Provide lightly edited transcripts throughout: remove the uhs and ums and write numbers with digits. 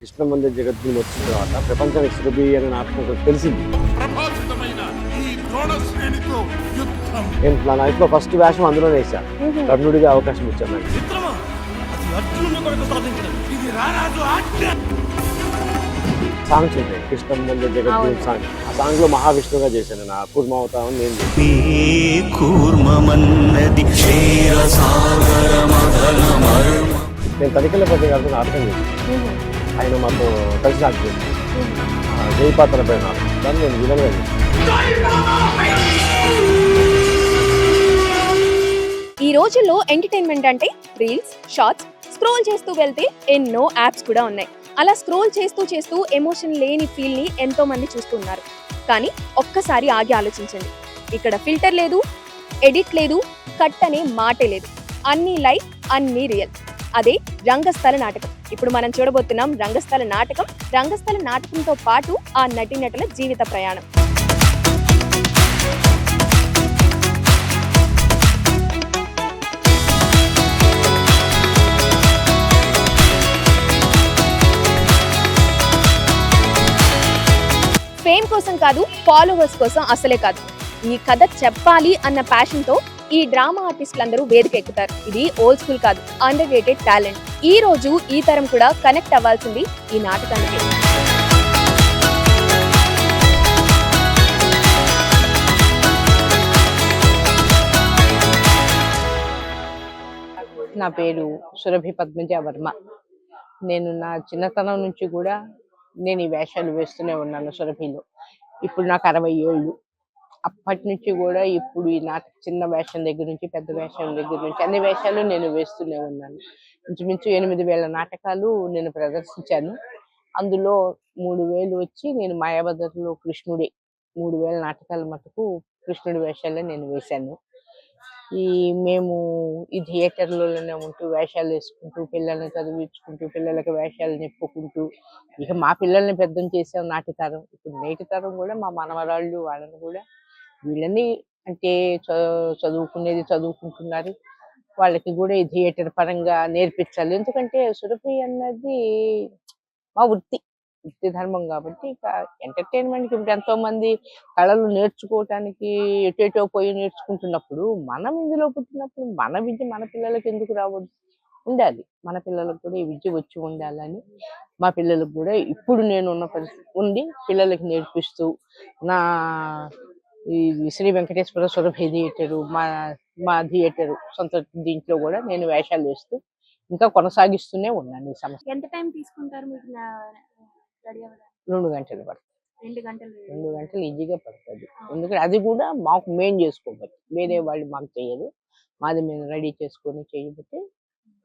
కృష్ణమందిర జగద్గురు వచ్చిన తర్వాత ప్రపంచానికి సురభి అనే నాటకం తెలిసింది. నేను నా లైఫ్లో ఫస్ట్ వేషం అందులోనే వేసాను. కర్ణుడిగా అవకాశం ఇచ్చాను నాకు. సాంగ్స్ ఉంటాయి, కృష్ణమందిర జగద్గురు సాంగ్. ఆ సాంగ్ లో మహావిష్ణువుగా చేశాను. నా కూర్మావతారం నేను తనిఖీల పద్య గారితో నాటకం చేశాను. ఆయన మాతో కలిసి నాకు జయపాత్ర పైన దాన్ని నేను విధంగా ఈ రోజుల్లో ఎంటర్టైన్మెంట్ అంటే రీల్స్, షార్ట్స్, స్క్రోల్ చేస్తూ వెళ్తే ఎన్నో యాప్స్ కూడా ఉన్నాయి. అలా స్క్రోల్ చేస్తూ చేస్తూ ఎమోషన్ లేని ఫీల్ ని ఎంతో మంది చూస్తున్నారు. కానీ ఒక్కసారి ఆగి ఆలోచించండి. ఇక్కడ ఫిల్టర్ లేదు, ఎడిట్ లేదు, కట్ అనే మాటే లేదు. అన్ని లైవ్, అన్ని రియల్. అదే రంగస్థల నాటకం. ఇప్పుడు మనం చూడబోతున్నాం రంగస్థల నాటకం. రంగస్థల నాటకంతో పాటు ఆ నటీనటుల జీవిత ప్రయాణం. ఫేమ్ కోసం కాదు, ఫాలోవర్స్ కోసం అసలే కాదు. ఈ కథ చెప్పాలి అన్న ప్యాషన్ తో ఈ డ్రామా ఆర్టిస్టులందరూ వేదిక ఎక్కుతారు. ఇది ఓల్డ్ స్కూల్ కాదు, అండర్ రేటెడ్ టాలెంట్. ఈ రోజు ఈ తరం కూడా కనెక్ట్ అవ్వాల్సింది ఈ నాటకానికి. నా పేరు సురభి పద్మజ వర్మ. నేను నా చిన్నతనం నుంచి కూడా నేను ఈ వేషాలు వేస్తూనే ఉన్నాను సురభిలో. ఇప్పుడు నాకు 60 ఏళ్ళు. అప్పటి నుంచి కూడా ఇప్పుడు ఈ నాటక చిన్న వేషం దగ్గర నుంచి పెద్ద వేషం దగ్గర నుంచి అన్ని వేషాలు నేను వేస్తూనే ఉన్నాను. ఇంచుమించు 8,000 నాటకాలు నేను ప్రదర్శించాను. అందులో 3,000 వచ్చి నేను మాయాబజార్లో కృష్ణుడే. 3,000 నాటకాల మటుకు కృష్ణుడి వేషాలే నేను వేశాను. మేము ఈ థియేటర్లలోనే ఉంటూ వేషాలు వేసుకుంటూ పిల్లల్ని చదివించుకుంటూ పిల్లలకి వేషాలు నిప్పుకుంటూ ఇక మా పిల్లల్ని పెద్దం చేసాం నాటి తరం. ఇప్పుడు నేటి తరం కూడా మా మనవరాళ్ళు వాళ్ళని కూడా వీళ్ళని అంటే చదువుకునేది చదువుకుంటున్నారు. వాళ్ళకి కూడా ఈ థియేటర్ పరంగా నేర్పించాలి. ఎందుకంటే సురభి అన్నది మా వృత్తి ధర్మం కాబట్టి ఇక ఎంటర్టైన్మెంట్కి ఇప్పుడు ఎంతో మంది కళలు నేర్చుకోవటానికి ఎటేటో పోయి నేర్చుకుంటున్నప్పుడు మనం ఇందులో పుట్టినప్పుడు మన విద్య మన పిల్లలకి ఎందుకు రావద్దు, ఉండాలి. మన పిల్లలకు కూడా ఈ విద్య వచ్చి ఉండాలని మా పిల్లలకు కూడా ఇప్పుడు నేను ఉన్న పరిస్థితి ఉండి పిల్లలకి నేర్పిస్తూ నా ఈ శ్రీ వెంకటేశ్వర సురభి థియేటరు మా థియేటరు సొంత దీంట్లో కూడా నేను వేషాలు వేస్తూ ఇంకా కొనసాగిస్తూనే ఉన్నాను. ఈ సమస్య ఎంత టైం తీసుకుంటారు మీకు రెడీ అవ్వడానికి? 2 గంటలు పడుతుంది. 2 గంటలు 2 గంటలు ఈజీగా పడుతుంది. ఎందుకంటే అది కూడా మాకు మేము చేసుకోబట్టి, వేరే వాళ్ళు మాకు చేయరు. మాది మేము రెడీ చేసుకొని చేయబట్టి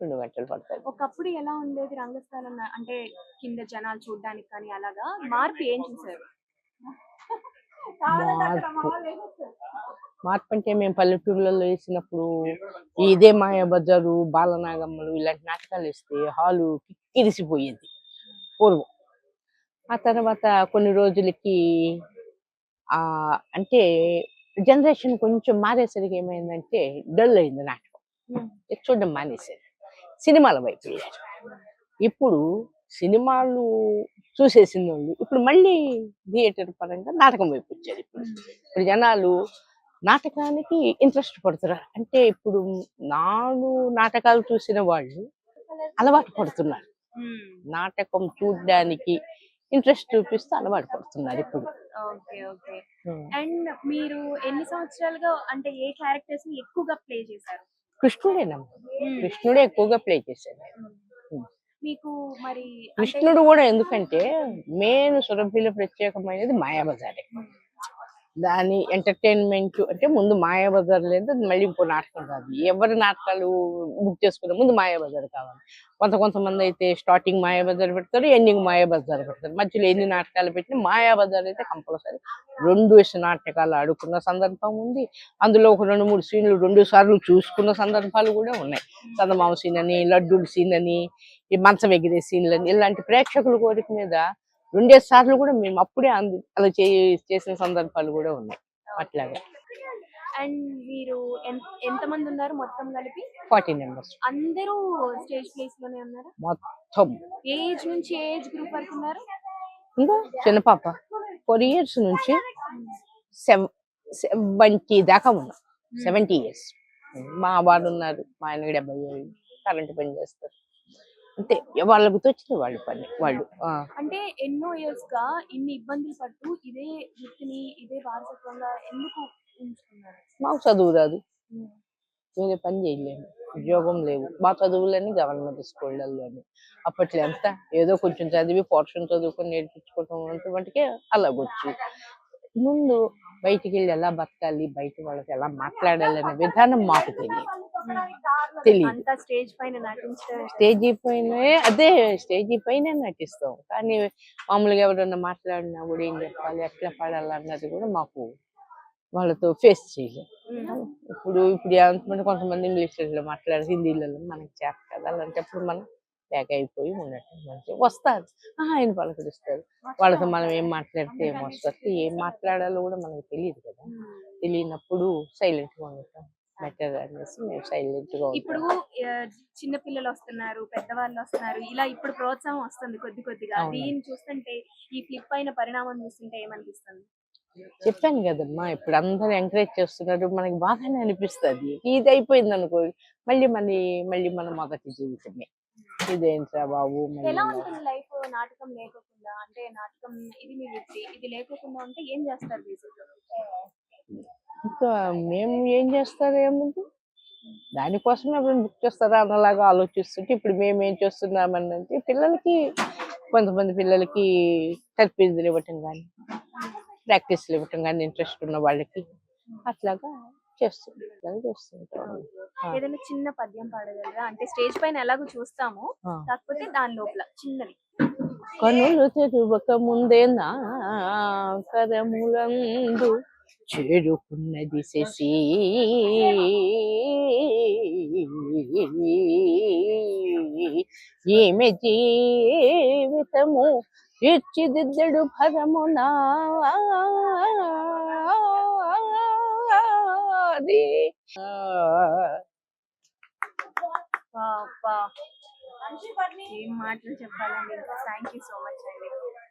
2 గంటలు పడుతుంది. ఒకప్పుడు ఎలా ఉండేది రంగస్థలం అంటే కింద జనాలు చూడడానికి కానీ అలాగా మార్పు ఏం చూసారు? మార్పు అంటే మేము పల్లెటూర్లలో వేసినప్పుడు ఇదే మాయాబజారు, బాలనాగమ్మలు ఇలాంటి నాటకాలు వేస్తే హాలు కిక్కిరిసిపోయేది పూర్వం. ఆ తర్వాత కొన్ని రోజులకి అంటే జనరేషన్ కొంచెం మారేసరికి ఏమైందంటే డల్ అయింది నాటకం. చూడడం మానేసారు, సినిమాల వైపు వెళ్ళారు. ఇప్పుడు సినిమాలు చూసేసిన వాళ్ళు ఇప్పుడు మళ్ళీ థియేటర్ పరంగా నాటకం వైపు వచ్చారు. ఇప్పుడు జనాలు నాటకానికి ఇంట్రెస్ట్ పడుతున్నారు. అంటే ఇప్పుడు నాటకాలు చూసిన వాళ్ళు అలవాటు పడుతున్నారు. నాటకం చూడడానికి ఇంట్రెస్ట్ చూపిస్తూ అలవాటు పడుతున్నారు ఇప్పుడు. Okay okay. అండ్ మీరు ఎన్ని సంవత్సరాలుగా అంటే ఏ క్యారెక్టర్స్ ని ఎక్కువగా ప్లే చేశారు? కృష్ణుడేనమ్మా, కృష్ణుడే ఎక్కువగా ప్లే చేశాడు. మీకు మరి కృష్ణుడు కూడా ఎందుకంటే మెయిన్ సురభిలో ప్రత్యేకమైనది మాయాబజారే. దాని ఎంటర్టైన్మెంట్ అంటే ముందు మాయాబజార్ లేదు, మళ్ళీ ఇంకో నాటకం కాదు. ఎవరి నాటకాలు బుక్ చేసుకునే ముందు మాయాబజార్ కావాలి. కొంతమంది అయితే స్టార్టింగ్ మాయాబజార్ పెడతారు, ఎండింగ్ మాయాబజార్ పెడతారు. మధ్యలో ఎన్ని నాటకాలు పెట్టినా మాయాబజార్ అయితే కంపల్సరీ. 2 నాటకాలు ఆడుకున్న సందర్భం ఉంది. అందులో ఒక 2-3 సీన్లు 2 సార్లు చూసుకున్న సందర్భాలు కూడా ఉన్నాయి. చందమామ సీన్ అని, లడ్డూల సీన్ అని, ఈ మంచం ఎగిరే సీన్లని, ఇలాంటి ప్రేక్షకుల కోరిక మీద 2 సార్లు కూడా మేము అప్పుడే అలా చేసిన సందర్భాలు కూడా ఉన్నాయి. అట్లాగా అండ్ మీరు ఎంతమంది ఉన్నారు మొత్తం కలిపి? 40 members అందరూ స్టేజ్ ప్లేస్ లోనే ఉన్నారు? మొత్తం. ఏజ్ నుంచి ఏజ్ గ్రూప్ వరకు ఉన్నారు? ఇంకా చిన్న పాప 4 years నుంచి 70 దాకా ఉన్నాం. 70 years. మా వాడు ఉన్నారు, మా ఆయన 70 కరెంట్ పని చేస్తారు. అంతే, వాళ్ళకు తోచిన వాళ్ళు పని వాళ్ళు. అంటే ఎన్నో ఇయర్స్ గా ఇన్ని ఇబ్బందులు పడుతూ ఇదే వృత్తిని ఇదే వారసత్వంగా ఎందుకు ఉంచుకున్నారు? మాకు చదువు రాదు, వేరే పని చేయలేము, ఉద్యోగం లేవు. మా చదువులని గవర్నమెంట్ స్కూళ్ళల్లోని అప్పట్లో ఎంత ఏదో కొంచెం చదివి పోర్షన్ చదువుకొని నేర్పించుకోవటం వంటికే అలాగొచ్చు. ముందు బయటికి వెళ్ళి ఎలా బతకాలి, బయట వాళ్ళకి ఎలా మాట్లాడాలి అనే విధానం మాకు తెలియదు. స్టేజ్ పైన స్టేజీ పైన నటిస్తాం, కానీ మామూలుగా ఎవరన్నా మాట్లాడినా కూడా ఏం చెప్పాలి, ఎట్లా పడాలన్నది కూడా మాకు వాళ్ళతో ఫేస్ చేయలేము. ఇప్పుడు ఎంతమంది కొంతమంది ఇంగ్లీష్లో మాట్లాడారు, హిందీలలో మనకి చేత కదా, అలాంటప్పుడు మనం బ్యాక్ అయిపోయి ఉన్నట్టు మంచిగా వస్తారు, ఆయన పలకరిస్తారు. వాళ్ళతో మనం ఏం మాట్లాడితే ఏం వస్తుంది, ఏం మాట్లాడాలో కూడా మనకు తెలియదు కదా. తెలియనప్పుడు సైలెంట్గా ఉండటం బెటర్ అనేసి మేము సైలెంట్గా. ఇప్పుడు చిన్న పిల్లలు వస్తున్నారు, పెద్దవాళ్ళు వస్తున్నారు, ఇలా ఇప్పుడు ప్రోత్సాహం వస్తుంది కొద్ది కొద్దిగా. దీన్ని చూస్తుంటే, ఈ ఫ్లిప్ అయిన పరిణామం చూస్తుంటే ఏమనిపిస్తుంది? చెప్పాను కదమ్మా, ఇప్పుడు అందరూ ఎంకరేజ్ చేస్తున్నారు, మనకి బాగానే అనిపిస్తుంది. ఇది అయిపోయింది అనుకో, మళ్ళీ మన మొదటి జీవితమే. ఇదేంట్రా బాబు. ఎలా ఉంటుంది లైఫ్ నాటకం లేకోకుండా? అంటే నాటకం ఇది మీ వృత్తి, ఇది లేకోకుండా ఉంటే ఏం చేస్తారు బేసిక్గా? ఇంకా మేము ఏం చేస్తారు, ఏముంది, దానికోసమే అప్పుడు బుక్ చేస్తారా అన్నలాగా ఆలోచిస్తుంటే, ఇప్పుడు మేము ఏం చేస్తున్నామనంటే పిల్లలకి, కొంతమంది పిల్లలకి తర్ఫీదులు ఇవ్వటం కానీ, ప్రాక్టీస్లు ఇవ్వటం కానీ, ఇంట్రెస్ట్ ఉన్న వాళ్ళకి అట్లాగా చేస్తుంటాం. ఏదైనా చిన్న పద్యం పాడగలరా? అంటే స్టేజ్ పైన ఎలాగో చూస్తాము, కాకపోతే దాని లోపల చిన్నది. కనులు తెరువక ముందే నా కరములందు చేరుకున్నది శశి, ఈమె జీవితము తీర్చిదిద్దడు భరమునా ఏం మాటలు చెప్పాలండి. థ్యాంక్ యూ సో మచ్ అండి.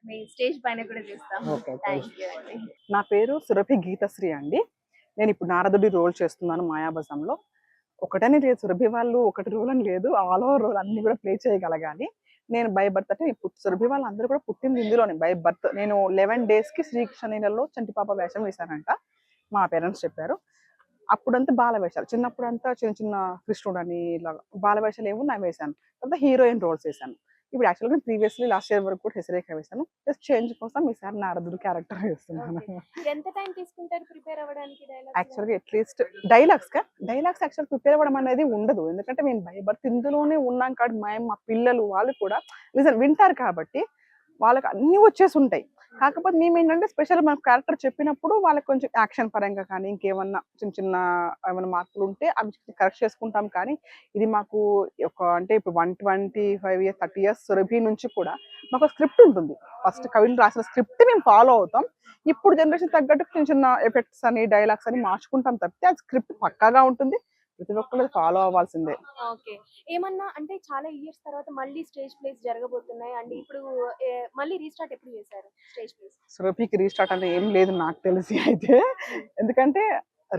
మీ స్టేజ్ పైన కూడా చూస్తాం. థ్యాంక్ యూ అండి. నా పేరు సురభి గీతశ్రీ అండి. నేను ఇప్పుడు నారదుడి రోల్ చేస్తున్నాను మాయాబజంలో. ఒకటని లేదు, సురభి వాళ్ళు ఒకటి రోల్ అని లేదు, ఆల్ ఓవర్ రోల్ అన్ని కూడా ప్లే చేయగలగాలి. నేను బై బర్త్ అంటే ఇప్పుడు సురభి వాళ్ళు అందరూ కూడా పుట్టింది ఇందులోనే బై బర్త్. నేను 11 daysకి శ్రీకృష్ణ నీళ్ళలో చంటిపాప వేషం వేశానంట, మా పేరెంట్స్ చెప్పారు. అప్పుడంతా బాల వేషాలు, చిన్నప్పుడంతా చిన్న చిన్న కృష్ణుడు అని ఇలా బాల వేషాలు ఏమో నా వేశాను. తర్వాత హీరోయిన్ రోల్స్ వేశాను. ఇప్పుడు యాక్చువల్గా ప్రీవియస్లీ లాస్ట్ ఇయర్ వరకు కూడా హెసరేఖ వేశాను. జస్ట్ చేంజ్ కోసం ఈసారి నారదుడు క్యారెక్టర్ వేస్తున్నాను. ఎంత టైం తీసుకుంటారు ప్రిపేర్ అవ్వడానికి? యాక్చువల్గా అట్లీస్ట్ డైలాగ్స్ యాక్చువల్ ప్రిపేర్ అవ్వడం అనేది ఉండదు, ఎందుకంటే మేము బై బర్త్ ఇందులోనే ఉన్నాం కాబట్టి మా పిల్లలు వాళ్ళు కూడా వింటారు కాబట్టి వాళ్ళకి అన్నీ వచ్చేసి ఉంటాయి. కాకపోతే మేము ఏంటంటే స్పెషల్ మన క్యారెక్టర్ చెప్పినప్పుడు వాళ్ళకి కొంచెం యాక్షన్ పరంగా కానీ ఇంకేమన్నా చిన్న ఏమైనా మార్పులు ఉంటే అవి కరెక్ట్ చేసుకుంటాం. కానీ ఇది మాకు అంటే ఇప్పుడు 125 years 30 years సురభి నుంచి కూడా మాకు స్క్రిప్ట్ ఉంటుంది. ఫస్ట్ కవిని రాసిన స్క్రిప్ట్ మేము ఫాలో అవుతాం. ఇప్పుడు జనరేషన్ తగ్గట్టు చిన్న ఎఫెక్ట్స్ అని డైలాగ్స్ అని మార్చుకుంటాం తప్పితే అది స్క్రిప్ట్ పక్కాగా ఉంటుంది, ప్రతి ఒక్కరు ఫాలో అవ్వాల్సిందే. ఓకే. ఏమన్నా అంటే చాలా ఇయర్స్ తర్వాత మళ్ళీ స్టేజ్ ప్లేస్ జరగబోతున్నాయి అండి. ఇప్పుడు మళ్ళీ రీస్టార్ట్ ఎప్పుడు చేశారు స్టేజ్ ప్లేస్? సురభికి రీస్టార్ట్ అంటే ఏం లేదు నాకు తెలిసి అయితే, ఎందుకంటే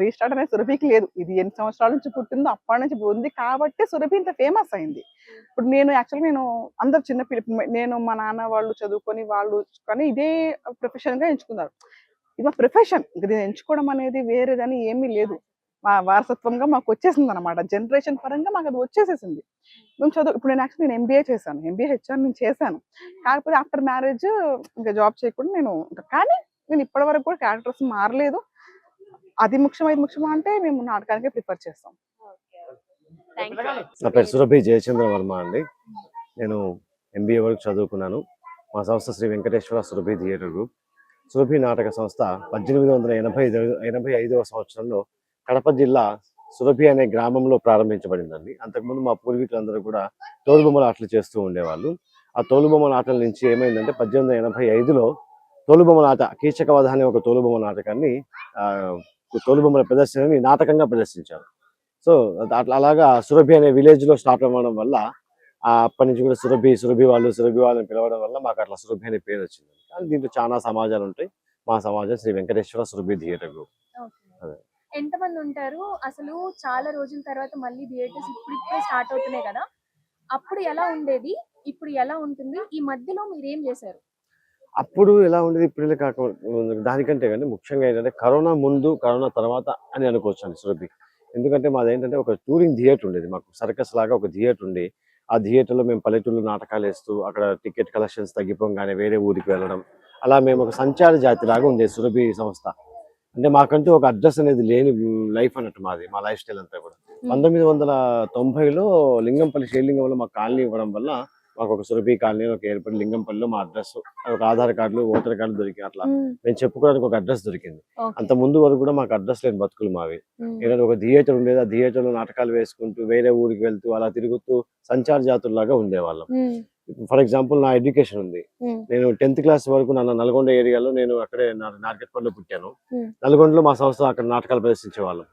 రీస్టార్ట్ అనేది సురభికి లేదు. ఇది ఎన్ని సంవత్సరాల నుంచి పుట్టిందో అప్పటి నుంచి ఉంది కాబట్టి సురభి ఇంత ఫేమస్ అయింది. ఇప్పుడు నేను అందరు చిన్నపిల్ల, నేను మా నాన్న వాళ్ళు చదువుకొని వాళ్ళు కానీ ఇదే ప్రొఫెషన్ గా ఎంచుకున్నారు. ఇది మా ప్రొఫెషన్, ఇది ఎంచుకోవడం అనేది వేరేదని ఏమీ లేదు, మా వారసత్వంగా మాకు వచ్చేసింది అనమాట. జనరేషన్ పరంగా మాకు అది వచ్చేసేసింది. మేము ఇప్పుడు నేను ఎంబీఏ చేశాను, ఎంబీఏ హెచ్ఆర్ నేను చేశాను. కాకపోతే ఆఫ్టర్ మ్యారేజ్ ఇంకా జాబ్ చేయకుండా కానీ నేను ఇప్పటి వరకు కూడా క్యారెక్టర్స్ మారలేదు. అది ముఖ్యమా అంటే మేము నాటకానికే ప్రిఫర్ చేస్తాం. నా పేరు సురభి జయచంద్ర వర్మ అండి. నేను ఎంబీఏ వరకు చదువుకున్నాను. మా సంస్థ శ్రీ వెంకటేశ్వర సురభి థియేటర్ గ్రూప్. సురభి నాటక సంస్థ 1885వ సంవత్సరంలో కడప జిల్లా సురభి అనే గ్రామంలో ప్రారంభించబడిందండి. అంతకుముందు మా పూర్వీకులందరూ కూడా తోలుబొమ్మల ఆటలు చేస్తూ ఉండేవాళ్ళు. ఆ తోలుబొమ్మల ఆటల నుంచి ఏమైందంటే 1885లో తోలుబొమ్మల ఆట కీచకవధ అనే ఒక తోలుబొమ్మల నాటకాన్ని తోలుబొమ్మల ప్రదర్శనని నాటకంగా ప్రదర్శించాను. సో అట్లా అలాగా సురభి అనే విలేజ్ లో స్టార్ట్ అవ్వడం వల్ల అప్పటి నుంచి కూడా సురభి వాళ్ళని పిలవడం వల్ల మాకు అట్లా సురభి అనే పేరు వచ్చింది. కానీ దీంట్లో చాలా సమాజాలు ఉంటాయి. మా సమాజం శ్రీ వెంకటేశ్వర సురభి థియేటర్ గ్రూప్. అదే. ఎంతమంది ఉంటారు అసలు? చాలా రోజుల తర్వాత మళ్ళీ థియేటర్స్ ఇప్పుడిప్పుడే స్టార్ట్ అవుతున్నాయి కదా, అప్పుడు ఎలా ఉండేది, ఇప్పుడు ఎలా ఉంటుంది, ఈ మధ్యలో మీరు ఏం చేశారు? అప్పుడు ఎలా ఉండేది, ఇప్పుడు ఇలా దానికంటే కానీ ముఖ్యంగా ఏంటంటే కరోనా ముందు కరోనా తర్వాత అని అనుకోవచ్చండి సురభి. ఎందుకంటే మాది ఏంటంటే ఒక టూరింగ్ థియేటర్ ఉండేది, మాకు సర్కస్ లాగా ఒక థియేటర్ ఉండి ఆ థియేటర్లో మేము పల్లెటూళ్ళు నాటకాలు వేస్తూ అక్కడ టికెట్ కలెక్షన్స్ తగ్గిపోగానే వేరే ఊరికి వెళ్ళడం, అలా మేము ఒక సంచార జాతి లాగా ఉండేది సురభి సంస్థ. అంటే మాకంటూ ఒక అడ్రస్ అనేది లేని లైఫ్ అన్నట్టు మాది, మా లైఫ్ స్టైల్ అంతా కూడా. 1990లో లింగంపల్లి శ్రీలింగంలో మాకు కాలనీ ఇవ్వడం వల్ల మాకు ఒక సురభి కాలనీ ఒక ఏర్పడి లింగంపల్లిలో మా అడ్రస్, ఒక ఆధార్ కార్డులు ఓటర్ కార్డు దొరికి అట్లా మేము చెప్పుకోవడానికి ఒక అడ్రస్ దొరికింది. అంత ముందు వరకు కూడా మాకు అడ్రస్ లేని బతుకులు మావి. ఏదైనా ఒక థియేటర్ ఉండేది, ఆ థియేటర్ లో నాటకాలు వేసుకుంటూ వేరే ఊరికి వెళ్తూ అలా తిరుగుతూ సంచార జాతుల్లాగా ఉండేవాళ్ళం. ఫర్ ఎగ్జాంపుల్ నా ఎడ్యుకేషన్ ఉంది, నేను 10th క్లాస్ వరకు నల్గొండ ఏరియాలో నేను అక్కడే నార్కెట్పల్లిలో పుట్టాను. నల్గొండలో మా సంస్థ అక్కడ నాటకాలు ప్రదర్శించేవాళ్ళం.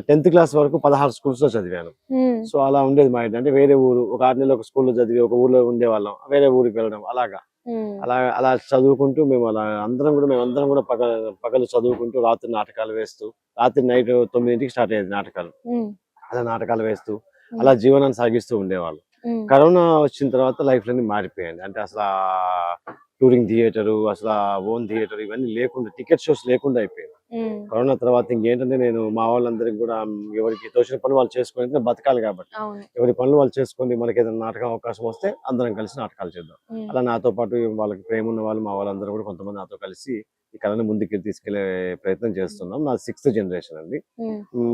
10th క్లాస్ వరకు 16 స్కూల్స్ లో చదివాను. సో అలా ఉండేది మా ఇంటి. అంటే వేరే ఊరు, ఒక 6 నెలలు ఒక స్కూల్లో చదివి ఒక ఊర్లో ఉండేవాళ్ళం, వేరే ఊరికి వెళ్ళడం అలాగా. అలా చదువుకుంటూ మేమందరం కూడా పగలు చదువుకుంటూ రాత్రి నాటకాలు వేస్తూ, రాత్రి నైట్ 9ంటికి స్టార్ట్ అయ్యేది నాటకాలు. అలా నాటకాలు వేస్తూ అలా జీవనాన్ని సాగిస్తూ ఉండేవాళ్ళు. కరోనా వచ్చిన తర్వాత లైఫ్ లన్నీ మారిపోయాయి. అంటే అసలు టూరింగ్ థియేటర్, అసలు ఓన్ థియేటర్ ఇవన్నీ లేకుండా, టికెట్ షోస్ లేకుండా అయిపోయింది కరోనా తర్వాత. ఇంకేంటంటే నేను మా వాళ్ళందరికీ కూడా ఎవరికి తోచిన పనులు వాళ్ళు చేసుకుని బతకాలి కాబట్టి ఎవరి పనులు వాళ్ళు చేసుకొని మనకి ఏదైనా నాటకం అవకాశం వస్తే అందరం కలిసి నాటకాలు చేద్దాం. అలా నాతో పాటు వాళ్ళకి ప్రేమ ఉన్న వాళ్ళు మా వాళ్ళందరూ కూడా కొంతమంది నాతో కలిసి ఈ కళను ముందుకు తీసుకెళ్లే ప్రయత్నం చేస్తున్నాం. నా 6th జనరేషన్ అండి,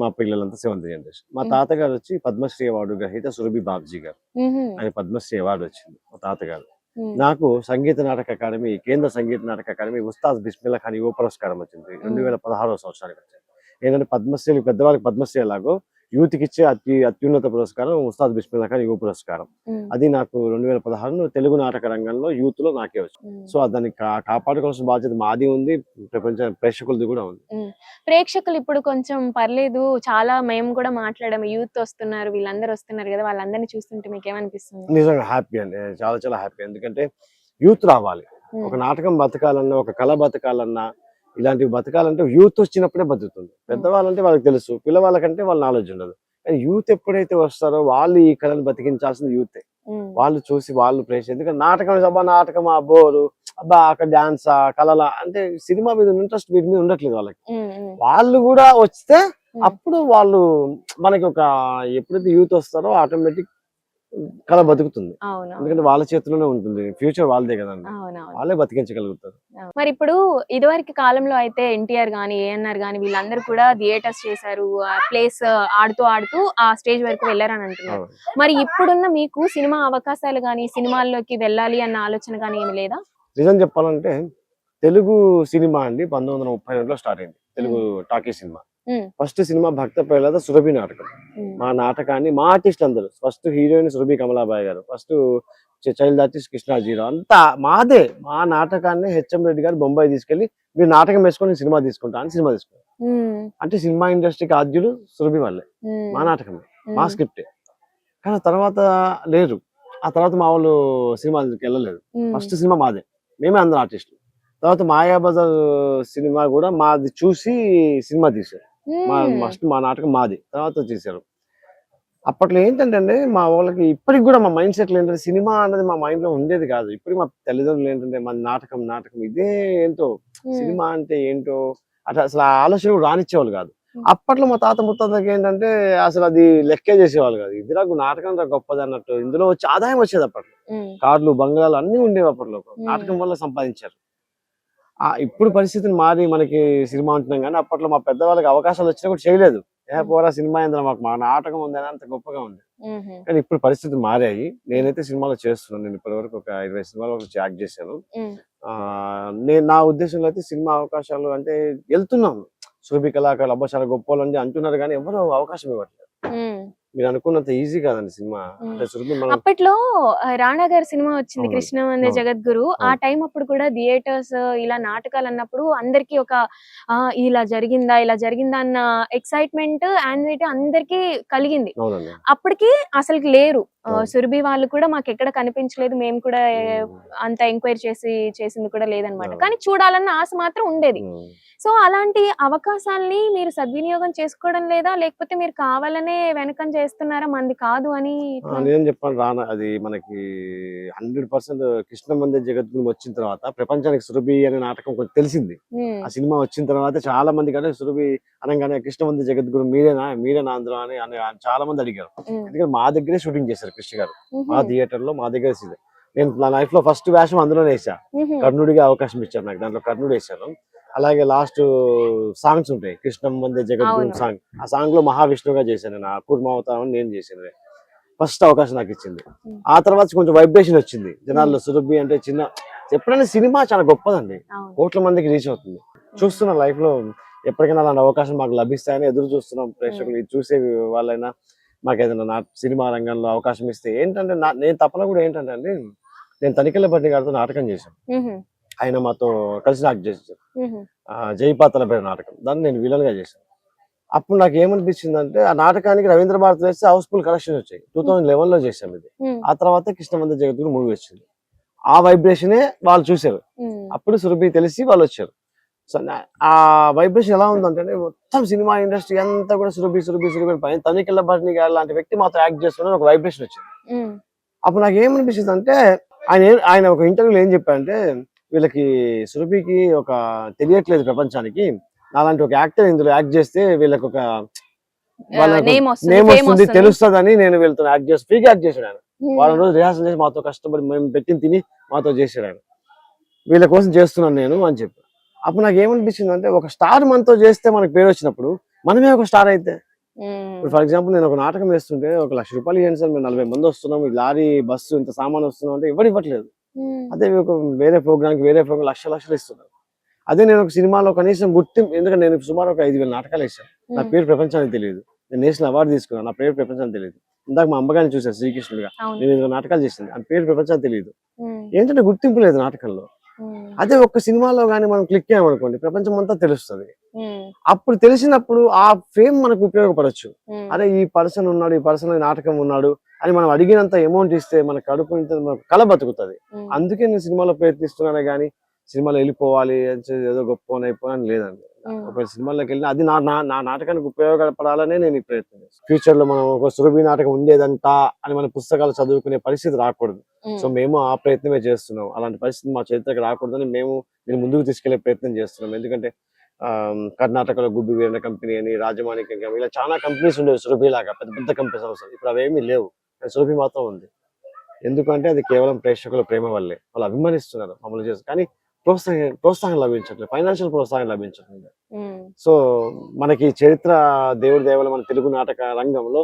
మా పిల్లలంతా 7th జనరేషన్. మా తాతగారు వచ్చి పద్మశ్రీ అవార్డు గ్రహీత సురభి బాబ్జీ గారు. ఆయన పద్మశ్రీ అవార్డు వచ్చింది మా తాతగారు. నాకు సంగీత నాటక అకాడమీ, కేంద్ర సంగీత నాటక అకాడమీ ఉస్తాద్ బిస్మిల్లా ఖాన్ యువ పురస్కారం వచ్చింది 2016వ సంవత్సరానికి వచ్చింది. ఏంటంటే పద్మశ్రీ పెద్దవాళ్ళకి పద్మశ్రీ ఎలాగో యూత్ కి ఇచ్చే అత్యున్నత పురస్కారం ఉస్తాద్ బిస్మిల్లా ఖాన్ యువ పురస్కారం. అది నాకు 2016 తెలుగు నాటక రంగంలో యూత్ లో నాకే వచ్చింది. సో దాన్ని కాపాడుకోవాల్సిన బాధ్యత మాది ఉంది, ప్రపంచ ప్రేక్షకులది కూడా ఉంది. ప్రేక్షకులు ఇప్పుడు కొంచెం పర్లేదు, చాలా మేము కూడా మాట్లాడాము, యూత్ వస్తున్నారు, వీళ్ళందరూ వస్తున్నారు కదా, వాళ్ళందరినీ చూస్తుంటే మీకు ఏమనిపిస్తుంది? నిజంగా హ్యాపీ అండి, చాలా హ్యాపీ. ఎందుకంటే యూత్ రావాలి, ఒక నాటకం బతకాలన్నా, ఒక కళ బతకాలన్నా, ఇలాంటివి బతకాలంటే యూత్ వచ్చినప్పుడే బతుకుతుంది. పెద్దవాళ్ళంటే వాళ్ళకి తెలుసు, పిల్లవాళ్ళకంటే వాళ్ళ నాలెడ్జ్ ఉండదు. కానీ యూత్ ఎప్పుడైతే వస్తారో వాళ్ళు ఈ కళను బతికించాల్సింది యూతే. వాళ్ళు చూసి వాళ్ళు ప్రేక్ష, ఎందుకంటే నాటకం బోరు, అబ్బా అక్కడ డాన్స్ కళల అంటే సినిమా మీద ఇంట్రెస్ట్ వీటి మీద ఉండట్లేదు వాళ్ళకి. వాళ్ళు కూడా వస్తే అప్పుడు వాళ్ళు మనకి ఎప్పుడైతే యూత్ వస్తారో ఆటోమేటిక్ కళ బతుకుతుంది. ఎందుకంటే వాళ్ళ చేతిలోనే ఉంటుంది, ఫ్యూచర్ వాళ్ళదే కదండి, వాళ్ళే బతికించగలుగుతారు. మరి ఇప్పుడు ఇదివరకు కాలంలో అయితే ఎన్టీఆర్ గానీ, ఏఎన్ఆర్ గానీ వీళ్ళందరూ కూడా థియేటర్స్ చేశారు, ప్లేస్ ఆడుతూ ఆ స్టేజ్ వరకు వెళ్ళారని అంటున్నారు. మరి ఇప్పుడున్న మీకు సినిమా అవకాశాలు గానీ, సినిమాల్లోకి వెళ్ళాలి అన్న ఆలోచన గానీ ఏమి లేదా? నిజం చెప్పాలంటే తెలుగు సినిమా అండి 1932లో స్టార్ట్ అయింది, Telugu talkie cinema. First cinema Bhakta Prahlada Surabhi నాటకం. మా నాటకాన్ని మా ఆర్టిస్ట్ అందరూ, ఫస్ట్ హీరోయిన్ సురభి కమలాబాయి గారు, ఫస్ట్ చైల్డ్ ఆర్టిస్ట్ కృష్ణాజీరావు, అంతా మాదే. మా నాటకాన్ని హెచ్ఎం రెడ్డి గారు బొంబాయి తీసుకెళ్లి మీరు నాటకం వేసుకొని సినిమా తీసుకుంటా అని సినిమా తీసుకున్నారు. అంటే సినిమా ఇండస్ట్రీకి ఆద్యులు సురభి వాళ్ళే, మా నాటకమే, మా స్క్రిప్టే. కానీ తర్వాత లేరు, ఆ తర్వాత మా వాళ్ళు సినిమాకి వెళ్ళలేదు. ఫస్ట్ సినిమా మాదే, మేమే అందరు ఆర్టిస్టులు. తర్వాత మాయాబజార్ సినిమా కూడా మాది చూసి సినిమా తీశారు. మా నాటకం మాది, తర్వాత చేశారు. అప్పట్లో ఏంటంటే మా వాళ్ళకి ఇప్పటికి కూడా మా మైండ్ సెట్లు ఏంటంటే సినిమా అన్నది మా మైండ్ లో ఉండేది కాదు. ఇప్పటికి మా తల్లిదండ్రులు ఏంటంటే మన నాటకం ఇదే ఏంటో, సినిమా అంటే ఏంటో అట్లా అసలు ఆ ఆలోచన రానిచ్చేవాళ్ళు కాదు. అప్పట్లో మా తాత ముత్తాతకి ఏంటంటే అసలు అది లెక్కే చేసేవాళ్ళు కాదు. ఇది నాటకం గొప్పది అన్నట్టు, ఇందులో వచ్చి ఆదాయం వచ్చేది. అప్పట్లో కార్లు బంగ్లాలు అన్ని ఉండేవి, అప్పట్లో నాటకం వల్ల సంపాదించారు. ఇప్పుడు పరిస్థితిని మారి మనకి సినిమా అంటున్నాం, కానీ అప్పట్లో మా పెద్దవాళ్ళకి అవకాశాలు వచ్చినా కూడా చేయలేదు. పోరా సినిమా ఏంద్రా, మాకు మా నాటకం ఉందని అంత గొప్పగా ఉంది. కానీ ఇప్పుడు పరిస్థితి మారాయి. నేనైతే సినిమాలో చేస్తున్నాను, నేను ఇప్పటి వరకు ఒక 20 సినిమాలు యాక్ట్ చేశాను. నా ఉద్దేశంలో అయితే సినిమా అవకాశాలు అంటే వెళ్తున్నాను, సురభి కళాకారులు అబ్బా చాలా గొప్ప వాళ్ళు అంటున్నారు, కానీ ఎవరు అవకాశం ఇవ్వట్లేదు. మీరు అనుకున్నంత ఈజీ కాదండి సినిమా. ఉమ్. అంటే సురభి మనం అప్పట్లో రాణా గారి సినిమా వచ్చింది అవునండి. కృష్ణవందే అవును. జగద్గురు. ఆ అవును. టైం అప్పుడు కూడా థియేటర్స్ ఇలా నాటకాలు అన్నప్పుడు అందరికి ఒక ఇలా జరిగిందా ఇలా జరిగిందా అన్న ఎక్సైట్మెంట్ యాంగ్జైటీ అందరికి కలిగింది. అవునండి. అప్పటికి అసలు లేరు. అవును. సురభి వాళ్ళు కూడా మాకు ఎక్కడ కనిపించలేదు, మేము కూడా ఉమ్. అంత ఎంక్వైరీ చేసింది కూడా లేదనమాట. అవును. కానీ చూడాలన్న ఆశ మాత్రం ఉండేది. ఉమ్. సో అలాంటి అవకాశాల్ని మీరు సద్వినియోగం చేసుకోవడం లేదా, లేకపోతే మీరు కావాలనే వెనకం చేస్తున్నారా మంది కాదు అని ఇట్లా? నేనేం చెప్పాను రానా అది మనకి 100% కృష్ణమందే జగద్గురు వచ్చిన తర్వాత ప్రపంచానికి సురభి అనే నాటకం కొంచెం తెలిసింది. ఉమ్, ఆ సినిమా వచ్చిన తర్వాత చాలా మంది కంటే సురభి అనగానే కృష్ణమందే జగద్గురు మీరేనా అందులో అని చాలా మంది అడిగారు. ఉమ్, ఎందుకంటే మా దగ్గరే షూటింగ్ చేశారు కృష్ణ గారు. మా ఉహుం, థియేటర్ లో మా దగ్గర నేను నా లైఫ్ లో ఫస్ట్ వేషం అందులోనే వేసా. ఉహుం, కర్ణుడిగా అవకాశం ఇచ్చారు నాకు, దాంట్లో కర్ణుడు వేశాను. అలాగే లాస్ట్ సాంగ్స్ ఉంటాయి కృష్ణమందే జగద్గురు అవును. సాంగ్. ఆ సాంగ్ లో మహావిష్ణువుగా చేశాను నేను, కూర్మావతారం నేను చేశాను. ఫస్ట్ అవకాశం నాకు ఇచ్చింది. ఆ తర్వాత కొంచెం వైబ్రేషన్ వచ్చింది జనాల్లో. సురభి అంటే చిన్న ఎప్పుడైనా సినిమా చాలా గొప్పదండి, అవును. కోట్ల మందికి రీచ్ అవుతుంది. చూస్తున్న లైఫ్ లో ఎప్పటికైనా అలాంటి అవకాశం మాకు లభిస్తాయని ఎదురు చూస్తున్నాం ప్రేక్షకులు. ఇది చూసే వాళ్ళైనా మాకు ఏదైనా సినిమా రంగంలో అవకాశం ఇస్తే. ఏంటంటే నేను తపన కూడా ఏంటంటే అండి, నేను తనికెళ్ళ భట్టి గారితో నాటకం చేశాను. ఉహుం, ఆయన మాతో కలిసి యాక్ట్ చేశారు. ఉహుం, జైపాతల పేరు నాటకం, దాన్ని నేను విలన్ గా చేశాను. అప్పుడు నాకు ఏమనిపించిందంటే ఆ నాటకానికి రవీంద్ర భారతి వేస్తే హౌస్ఫుల్ కలెక్షన్ వచ్చాయి. 2011 లో చేశాం ఇది. ఉమ్, ఆ తర్వాత కృష్ణమందే జగద్గురు మూవీ వచ్చింది. ఆ వైబ్రేషనే వాళ్ళు చూశారు. ఉమ్, అప్పుడు సురభి తెలిసి వాళ్ళు వచ్చారు. సో ఆ వైబ్రేషన్ ఎలా ఉందంటే మొత్తం సినిమా ఇండస్ట్రీ అంతా కూడా సురభి సురభి సురభి పైన తనికెళ్ళ భరణి గారు లాంటి వ్యక్తి మాతో యాక్ట్ చేస్తున్న ఒక వైబ్రేషన్ వచ్చింది. ఉమ్, అప్పుడు నాకు ఏమనిపించింది అంటే ఆయన ఒక ఇంటర్వ్యూలో ఏం చెప్పారంటే, వీళ్ళకి సురభికి ఒక తెలియట్లేదు ప్రపంచానికి, అలాంటి ఒక యాక్టర్ ఇందులో యాక్ట్ చేస్తే వీళ్ళకి ఒక వాళ్ళకు నేమ్ వస్తుంది, నేమ్ ఫేమ్ వస్తుంది, వస్తుంది. తెలుస్తుందని నేను వీళ్ళతో యాక్ట్ చేసి ఫ్రీగా యాక్ట్ చేశాడు ఆయన. ఉమ్, వారం రోజులు రిహార్సల్ చేసి మాతో కష్టపడి మేము పెట్టింది తిని మాతో చేశాడు ఆయన. వీళ్ళ కోసం చేస్తున్నాను నేను అని చెప్పి. అప్పుడు నాకు ఏమనిపించింది అంటే, ఒక స్టార్ మనతో చేస్తే మనకు పేరు వచ్చినప్పుడు మనమే ఒక స్టార్ అయితే. ఉమ్, ఇప్పుడు ఫర్ ఎగ్జాంపుల్ నేను ఒక నాటకం వేస్తుంటే 1,00,000 రూపాయలు ఇవ్వండి సార్, మేము 40 మంది వస్తున్నాం, ఈ లారీ బస్సు ఇంత సామాన్ వస్తున్నాం అంటే ఇవ్వట్లేదు. ఉమ్, అదే ఒక వేరే ప్రోగ్రామ్ లక్షలు ఇస్తున్నారు. అదే నేను ఒక సినిమాలో కనీసం గుర్తింపు, ఎందుకంటే నేను సుమారు ఒక 5,000 నాటకాలు వేసాను. నా పేరు ప్రపంచానికి తెలియదు. నేను నేషనల్ అవార్డు తీసుకున్నాను, నా పేరు ప్రపంచానికి తెలియదు. ఇందాక మా అమ్మగారిని చూశాను శ్రీకృష్ణుడిగా, అవును. నేను 2 నాటకాలు చేసింది, ఆ పేరు ప్రపంచానికి తెలియదు. ఉమ్, ఏంటంటే గుర్తింపు లేదు నాటకంలో. ఉమ్, అదే ఒక్క సినిమాలో కానీ మనం క్లిక్ అయ్యామనుకోండి, ప్రపంచం అంతా తెలుస్తుంది. ఉమ్, అప్పుడు తెలిసినప్పుడు ఆ ఫేమ్ మనకు ఉపయోగపడచ్చు. ఉమ్, అరే ఈ పర్సన్ ఉన్నాడు, ఈ పర్సన్ నాటకం ఉన్నాడు అని మనం అడిగినంత అమౌంట్ ఇస్తే మన కడుపు మనకు కళ బతుకుతుంది. ఉమ్, అందుకే నేను సినిమాలో ప్రయత్నిస్తున్నానే గానీ సినిమాలో వెళ్ళిపోవాలి ఏదో గొప్ప అయిపోవాలని లేదండి. ఉమ్, ఒక సినిమాలోకి వెళ్ళినా అది నా నాటకానికి ఉపయోగపడాలనే నేను ఈ ప్రయత్నం చేస్తాను. ఫ్యూచర్ లో మనం ఒక సురభి నాటకం ఉండేదంతా అని మన పుస్తకాలు చదువుకునే పరిస్థితి రాకూడదు. సో ఉమ్, మేము ఆ ప్రయత్నమే చేస్తున్నాం. అలాంటి పరిస్థితి మా చరిత్రకు రాకూడదని మేము దీన్ని ముందుకు తీసుకెళ్లే ప్రయత్నం చేస్తున్నాం. ఎందుకంటే కర్ణాటకలో గుబ్బి వీరణ కంపెనీ అని, రాజమాణిక్యం కంపెనీ, ఇలా చాలా కంపెనీస్ ఉండేవి సురభి లాగా పెద్ద పెద్ద కంపెనీస్ అవసరం. ఇప్పుడు అవేమీ లేవు, సురభి మాత్రం ఉంది. ఎందుకంటే అది కేవలం ప్రేక్షకుల ప్రేమ వల్లే, వాళ్ళు అభిమానిస్తున్నారు మమ్మల్ని చేస్తారు. కానీ ప్రోత్సాహం లభించట్లేదు, ఫైనాన్షియల్ ప్రోత్సాహం లభించట్లేదు. ఉమ్, సో మనకి చరిత్ర దేవుడి దేవల మన తెలుగు నాటక రంగంలో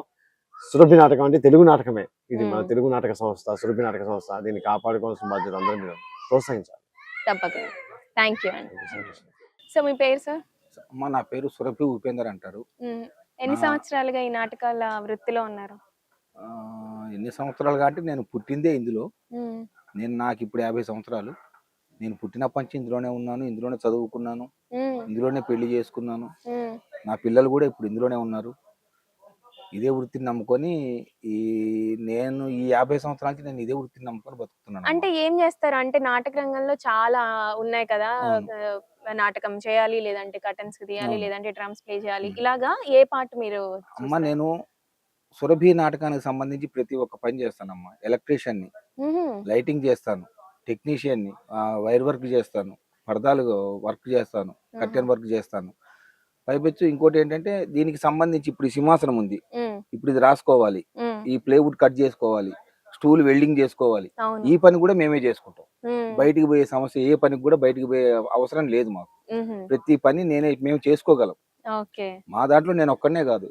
సురభి నాటకం అంటే తెలుగు నాటకమే. ఇది మన తెలుగు నాటక సంస్థ, సురభి నాటక సంస్థ. దీన్ని కాపాడుకోవాల్సిన బాధ్యత అందరం మీద, ప్రోత్సహించాలి. తప్పకుండా. థ్యాంక్ యూ అండి. సో మీ పేరు సార్? అమ్మ నా పేరు సురభి ఉపేందర్ అంటారు. ఎన్ని నా- సంవత్సరాలుగా ఈ నాటకాల వృత్తిలో ఉన్నారు? ఎన్ని సంవత్సరాలుగా అంటే నేను పుట్టిందే ఇందులో. ఉమ్, నాకు ఇప్పుడు 50 సంవత్సరాలు. నేను పుట్టినప్పటి నుంచి ఇందులోనే ఉన్నాను, ఇందులోనే చదువుకున్నాను, ఉమ్, ఇందులోనే పెళ్లి చేసుకున్నాను. ఉమ్, నా పిల్లలు కూడా ఇప్పుడు ఇందులోనే ఉన్నారు. ఇదే వృత్తిని నమ్ముకొని నేను ఈ 50 సంవత్సరాల నుంచి నేను ఇదే వృత్తిని నమ్ముకొని బతుకుతున్నాను. అంటే ఏం చేస్తారు అంటే నాటక రంగంలో చాలా ఉన్నాయి కదా, అవును. నాటకం చేయాలి, లేదంటే కర్టన్స్ తీయాలి, అవును. లేదంటే డ్రమ్స్ ప్లే చేయాలి, ఉమ్. ఇలాగా ఏ పార్ట్ మీరు అమ్మ చూస్తారు? నేను సురభి నాటకానికి సంబంధించి ప్రతి ఒక్క పని చేస్తానమ్మా. ఎలక్ట్రీషియన్ని, ఉహుం, లైటింగ్ చేస్తాను, టెక్నీషియన్ని, వైర్ వర్క్ చేస్తాను, పరదాలు వర్క్ చేస్తాను, కర్టెన్ వర్క్ చేస్తాను. పైపెచ్చు ఇంకోటి ఏంటంటే దీనికి సంబంధించి ఇప్పుడు ఈ సింహాసనం ఉంది, ఉమ్, ఇప్పుడు ఇది రాసుకోవాలి, ఉమ్, ఈ ప్లేవుడ్ కట్ చేసుకోవాలి, స్టూల్ వెల్డింగ్ చేసుకోవాలి. అవును. ఈ పని కూడా మేమే చేసుకుంటాం. ఉమ్, బయటికి పోయే సమస్య, ఏ పనికి కూడా బయటికి పోయే అవసరం లేదు మాకు. ఉహుం, ప్రతి పని మేము చేసుకోగలం. ఓకే, మా దాంట్లో నేను ఒక్కనే కాదు,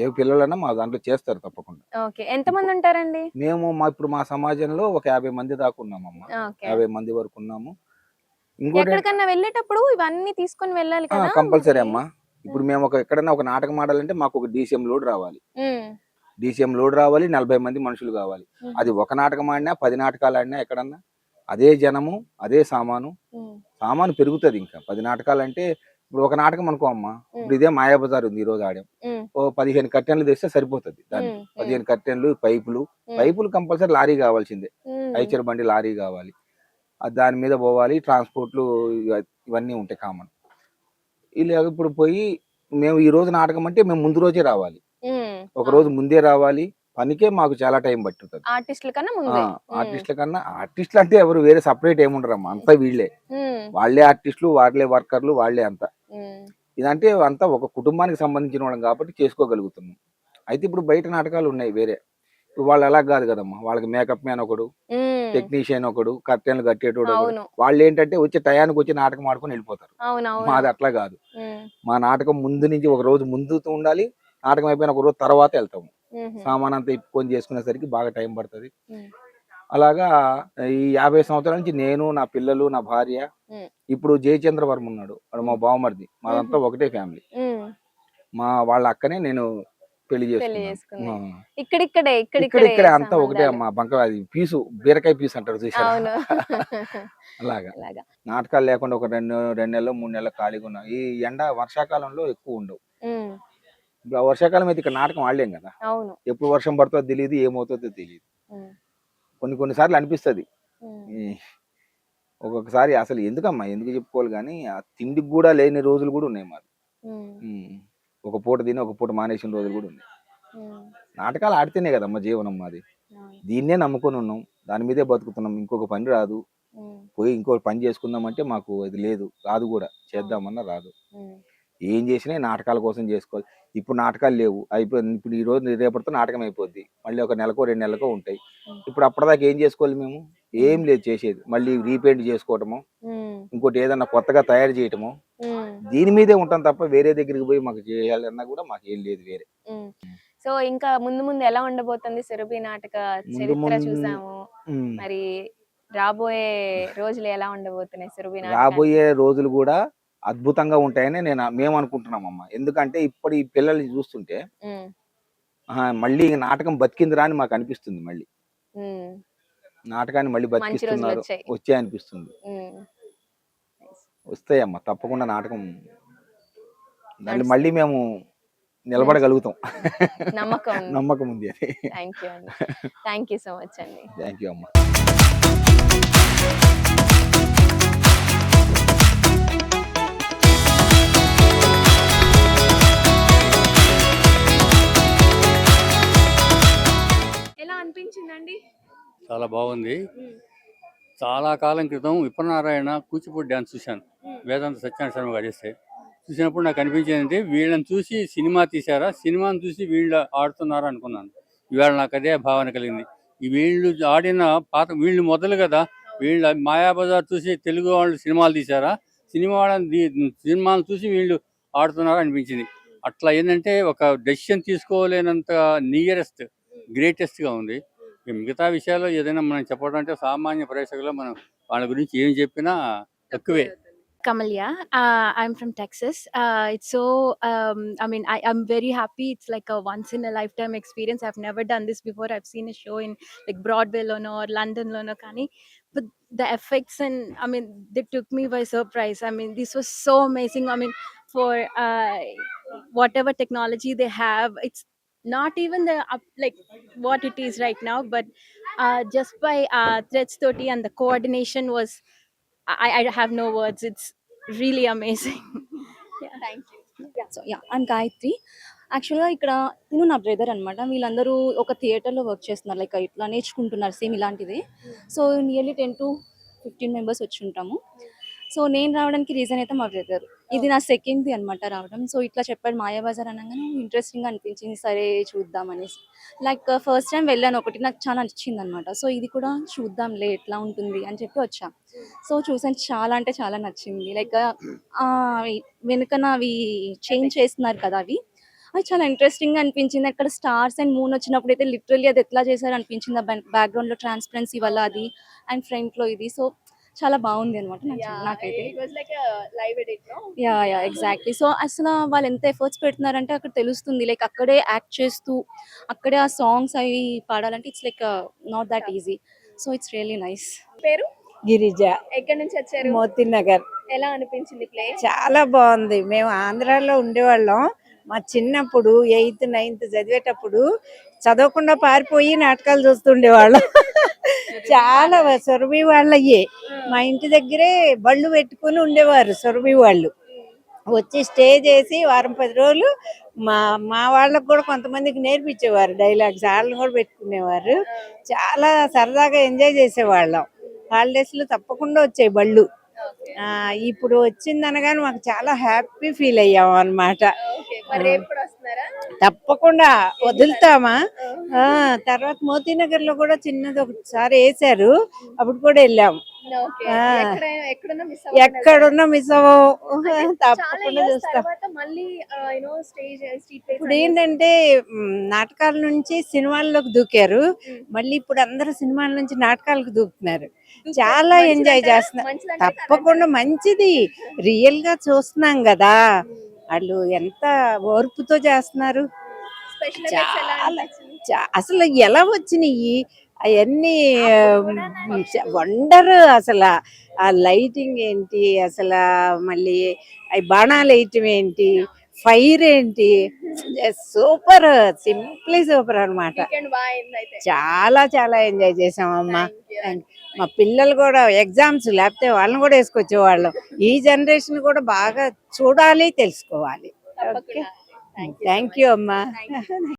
ఏ పిల్లలన్నా మా దాంట్లో చేస్తారు తప్పకుండా. ఓకే. ఎంతమంది ఉంటారండి? మేము ఇప్పుడు మా సమాజంలో ఒక 50 మంది దాకా ఉన్నామమ్మా. ఓకే. 50 మంది వరకు ఉన్నాము. ఇంకోటి ఎక్కడికన్నా వెళ్ళేటప్పుడు ఇవన్నీ తీసుకొని వెళ్ళాలి కదా కంపల్సరీ మరి? అమ్మా. ఇప్పుడు మేము ఎక్కడన్నా ఒక నాటకం ఆడాలంటే మాకు ఒక DCM లోడ్ రావాలి. ఉమ్, డీసీఎం లోడ్ రావాలి, 40 మంది మనుషులు కావాలి. అది ఒక నాటకం ఆడినా 10 నాటకాలు ఆడినా ఎక్కడన్నా అదే జనము, అదే సామాను. సామాను పెరుగుతుంది. ఇంకా 10 నాటకాలు అంటే ఇప్పుడు ఒక నాటకం అనుకో అమ్మ, ఇప్పుడు ఇదే మాయాబజార్ ఉంది, ఈ రోజు ఆడాం, ఓ 15 కర్టెన్లు తెస్తే సరిపోతుంది. దానికి 15 కర్టెన్లు, పైపులు కంపల్సరీ లారీ కావాల్సిందే, ఐచర్ బండి లారీ కావాలి, దాని మీద పోవాలి, ట్రాన్స్పోర్ట్లు ఇవన్నీ ఉంటాయి కామన్. ఇలా ఇప్పుడు పోయి మేము ఈ రోజు నాటకం అంటే మేము ముందు రోజే రావాలి, ఒక రోజు ముందే రావాలి. పనికే మాకు చాలా టైం పట్టుతుంది. ఆర్టిస్టుల కన్నా ముందే. ఆర్టిస్టుల కన్నా, ఆర్టిస్టులు అంటే ఎవరు వేరే సపరేట్ ఏముండరమ్మా, అంతా వీళ్ళే, వాళ్ళే ఆర్టిస్టులు, వాళ్ళే వర్కర్లు, వాళ్ళే అంతా. ఇదంటే అంతా ఒక కుటుంబానికి సంబంధించిన వాళ్ళం కాబట్టి చేసుకోగలుగుతున్నాం. అయితే ఇప్పుడు బయట నాటకాలు ఉన్నాయి వేరే, ఇప్పుడు వాళ్ళు అలా కాదు కదమ్మా, వాళ్ళకి మేకప్ మ్యాన్ ఒకడు, టెక్నీషియన్ ఒకడు, కర్టెన్లు కట్టేటోడు ఒకడు, వాళ్ళు ఏంటంటే వచ్చే టయానికి వచ్చి నాటకం ఆడుకొని వెళ్ళిపోతారు. మాది అట్లా కాదు, మా నాటకం ముందు నుంచి ఒక రోజు ముందు ఉండాలి, నాటకం అయిపోయిన ఒక రోజు తర్వాత వెళ్తాము. సామాన్ అంతా ఇప్పుకొని చేసుకునేసరికి బాగా టైం పడుతుంది. అలాగా ఈ 50 సంవత్సరాల నుంచి నేను, నా పిల్లలు, నా భార్య, ఇప్పుడు జయచంద్ర వర్మ ఉన్నాడు, వాడు మా బావమరిది, మాదంతా ఒకటే ఫ్యామిలీ. వాళ్ళ అక్కనే నేను పెళ్లి చేసుకున్నాను. ఇక్కడే అంతా ఒకటే అమ్మా. బంక అది పీసు, బీరకాయ పీసు అంటారు చూసారా, అలాగా. నాటకాలు లేకుండా ఒక 2 నెలలు 3 నెలలు ఖాళీగా ఉన్నాం. ఈ వర్షాకాలంలో ఎక్కువ ఉండవు. ఇప్పుడు ఆ వర్షాకాలం అయితే ఇక్కడ నాటకం ఆడలేం కదా, ఎప్పుడు వర్షం పడుతుందో తెలియదు, ఏమవుతుందో తెలియదు. కొన్నిసార్లు అనిపిస్తుంది ఒక్కొక్కసారి, అసలు ఎందుకు చెప్పుకోవాలి కానీ, ఆ తిండికి కూడా లేని రోజులు కూడా ఉన్నాయి మాది. ఒక పూట తిని ఒక పూట మానేసిన రోజులు కూడా ఉన్నాయి. నాటకాలు ఆడితేనే కదమ్మా జీవనం మాది, దీన్నే నమ్ముకొని ఉన్నాం, దాని మీదే బతుకుతున్నాం. ఇంకొక పని రాదు, పోయి ఇంకొక పని చేసుకుందామంటే మాకు అది లేదు, రాదు కూడా, చేద్దామన్నా రాదు. ఏం చేసినా నాటకాల కోసం చేసుకోవాలి. ఇప్పుడు నాటకాలు లేవు, అయిపోయింది. ఇప్పుడు ఈ రోజు రేపటితో నాటకం అయిపోద్ది, మళ్ళీ ఒక నెలకో 2 నెలలకో ఉంటాయి. ఇప్పుడు అప్పటిదాకా ఏం చేసుకోవాలి మేము, ఏం లేదు చేసేది. మళ్ళీ రీపెయింట్ చేసుకోవటము, ఇంకోటి ఏదన్నా కొత్తగా తయారు చేయటము, దీని మీదే ఉంటాం తప్ప వేరే దగ్గరికి పోయి మాకు చేయాలన్నా కూడా మాకు ఏం లేదు వేరే. సో ఇంకా ముందు ముందు ఎలా ఉండబోతుంది సురభి నాటక చరిత్ర చూసాము, మరి రాబోయే రోజులు ఎలా ఉండబోతున్నాయి సురభి నాటక? రాబోయే రోజులు కూడా అద్భుతంగా ఉంటాయని మేము అనుకుంటున్నామమ్మా. ఎందుకంటే ఇప్పుడు ఈ పిల్లల్ని చూస్తుంటే మళ్ళీ నాటకం బతికిందిరా అని మాకు అనిపిస్తుంది. మళ్ళీ నాటకాన్ని మళ్ళీ బతికిస్తున్నారు వచ్చే అనిపిస్తుంది. వస్తాయమ్మా తప్పకుండా నాటకం, దాన్ని మళ్ళీ మేము నిలబడగలుగుతాం, నమ్మకం ఉంది అది. థ్యాంక్ యూ సో మచ్ అండి. థ్యాంక్ యూ అమ్మా. ఎలా అనిపించిందండి? చాలా బాగుంది. చాలా కాలం క్రితం విప్రనారాయణ కూచిపూడి డ్యాన్స్ చూశాను, వేదాంత సత్యనారాయణ శర్మ గారు చేస్తే. చూసినప్పుడు నాకు అనిపించింది వీళ్ళని చూసి సినిమా తీశారా, సినిమాని చూసి వీళ్ళు ఆడుతున్నారా అనుకున్నాను. ఇవాళ నాకు అదే భావన కలిగింది. వీళ్ళు ఆడిన వీళ్ళు మొదలు కదా, వీళ్ళ మాయాబజార్ చూసి తెలుగు వాళ్ళు సినిమాలు తీశారా, సినిమాలు చూసి వీళ్ళు ఆడుతున్నారా అనిపించింది. అట్లా ఏంటంటే ఒక డెసిషన్ తీసుకోలేనంత నియరెస్ట్ గ్రేటెస్ట్గా ఉంది. మిగతా విషయాల్లో ఏదైనా మనం చెప్పడం అంటే సామాన్య ప్రేక్షకులు మనం వాళ్ళ గురించి ఏం చెప్పినా తక్కువే. Kamalya, I'm from Texas. It's so, I'm very happy. It's like a once in a lifetime experience. I've never done this before. I've seen a show in like Broadway or London Kani, but the effects and they took me by surprise. This was so amazing. For whatever technology they have, it's not even the like what it is right now, but just by threads 30 and the coordination was, I have no words. It's really amazing. Yeah. Thank you. So I'm Gayatri. యాక్చువల్గా ఇక్కడ నేను నా brother అనమాట, వీళ్ళందరూ ఒక థియేటర్లో work చేస్తున్నారు, like ఇట్లా నేర్చుకుంటున్నారు సేమ్ ఇలాంటిది. సో నియర్లీ 10 to 15 మెంబర్స్ వచ్చి ఉంటాము. సో నేను రావడానికి రీజన్ అయితే మా బ్రదర్, ఇది నా సెకండ్ది అనమాట రావడం. సో ఇట్లా చెప్పాడు మాయాబజార్ అనగానే ఇంట్రెస్టింగ్గా అనిపించింది, సరే చూద్దాం అనేసి. లైక్ ఫస్ట్ టైం వెళ్ళాను, ఒకటి నాకు చాలా నచ్చింది అనమాట. సో ఇది కూడా చూద్దాంలే ఎట్లా ఉంటుంది అని చెప్పి వచ్చాం. సో చూసాను, చాలా అంటే చాలా నచ్చింది. లైక్ వెనుకన అవి చేంజ్ చేస్తున్నారు కదా, అవి చాలా ఇంట్రెస్టింగ్గా అనిపించింది. అక్కడ స్టార్స్ అండ్ మూన్ వచ్చినప్పుడు అయితే లిటరల్లీ అది ఎట్లా చేశారు అనిపించింది. బ్యాక్గ్రౌండ్లో ట్రాన్స్పరెన్సీ వల్ల అది, అండ్ ఫ్రంట్లో ఇది. సో చాలా బాగుంది అనమాట నాకైతే. It was like a live edit, no? Yeah exactly. So అసలు వాళ్ళు ఎంత ఎఫర్ట్స్ పెడుతున్నారంటే అక్కడ తెలుస్తుంది. లైక్ అక్కడే యాక్ట్ చేస్తూ అక్కడే ఆ సాంగ్స్ అవి పాడాలంటే it's like not that easy. So it's really nice. పేరు? గిరిజ, ఎక్కడి నుంచి వచ్చారు? మోతీ నగర్. ఎలా అనిపించింది ప్లే? చాలా బాగుంది. మేము ఆంధ్రాలో ఉండేవాళ్ళం. మా చిన్నప్పుడు 8th 9th చదివేటప్పుడు చదవకుండా పారిపోయి నాటకాలు చూస్తుండేవాళ్ళం. చాలా సొరబి వాళ్ళయ్యే మా ఇంటి దగ్గరే బళ్ళు పెట్టుకుని ఉండేవారు సొరబి వాళ్ళు. వచ్చి స్టే చేసి వారం 10 రోజులు మా మా వాళ్ళకు కూడా కొంతమందికి నేర్పించేవారు డైలాగ్స్. వాళ్ళని కూడా పెట్టుకునేవారు. చాలా సరదాగా ఎంజాయ్ చేసేవాళ్ళం. హాలిడేస్లో తప్పకుండా వచ్చాయి బళ్ళు. ఇప్పుడు వచ్చిందనగానే మాకు చాలా హ్యాపీ ఫీల్ అయ్యాం అన్నమాట. మరి రేపు కూడా వస్తున్నారా? తప్పకుండా వదులుతామా. తర్వాత మోతీనగర్ లో కూడా చిన్నది ఒకసారి వేసారు, అప్పుడు కూడా వెళ్ళాము. Okay. ఆ. ఎక్కడున్నా miss అవ్వకుండా ఎక్కడున్నా మిస్ అవ్వం, చాలా తప్పకుండా years చూస్తాం. తర్వాత మళ్ళీ స్టేజ్ స్ట్రీట్ ప్లేస్ ఇప్పుడు ఏంటంటే నాటకాల నుంచి సినిమాల్లోకి దూకారు. మళ్ళీ ఇప్పుడు అందరూ సినిమాల నుంచి నాటకాలకు దూకుతున్నారు. చాలా ఎంజాయ్ చేస్తున్నారు. తప్పకుండా మంచిది. రియల్ గా చూస్తున్నాం కదా, వాళ్ళు ఎంత ఓర్పుతో చేస్తున్నారు. స్పెషల్ ఎఫెక్ట్స్ ఎలా చాలా అనిపించింది? అసలు ఎలా వచ్చినాయి అవన్నీ వండర్. అసలు ఆ లైటింగ్ ఏంటి, అసలు మళ్ళీ అవి బాణాలు వేయటం ఏంటి, ఫైర్ ఏంటి, సూపర్, సింప్లీ సూపర్ అన్నమాట. వీకెండ్ బాగా అయింది అయితే. చాలా చాలా ఎంజాయ్ చేసామమ్మా. Thank you. మా పిల్లలు కూడా ఎగ్జామ్స్ లేకపోతే వాళ్ళని కూడా వేసుకొచ్చేవాళ్ళం. ఈ జనరేషన్ కూడా బాగా చూడాలి, తెలుసుకోవాలి. ఓకే, తప్పకుండా. Thank you so thank much. You అమ్మా. Thank you.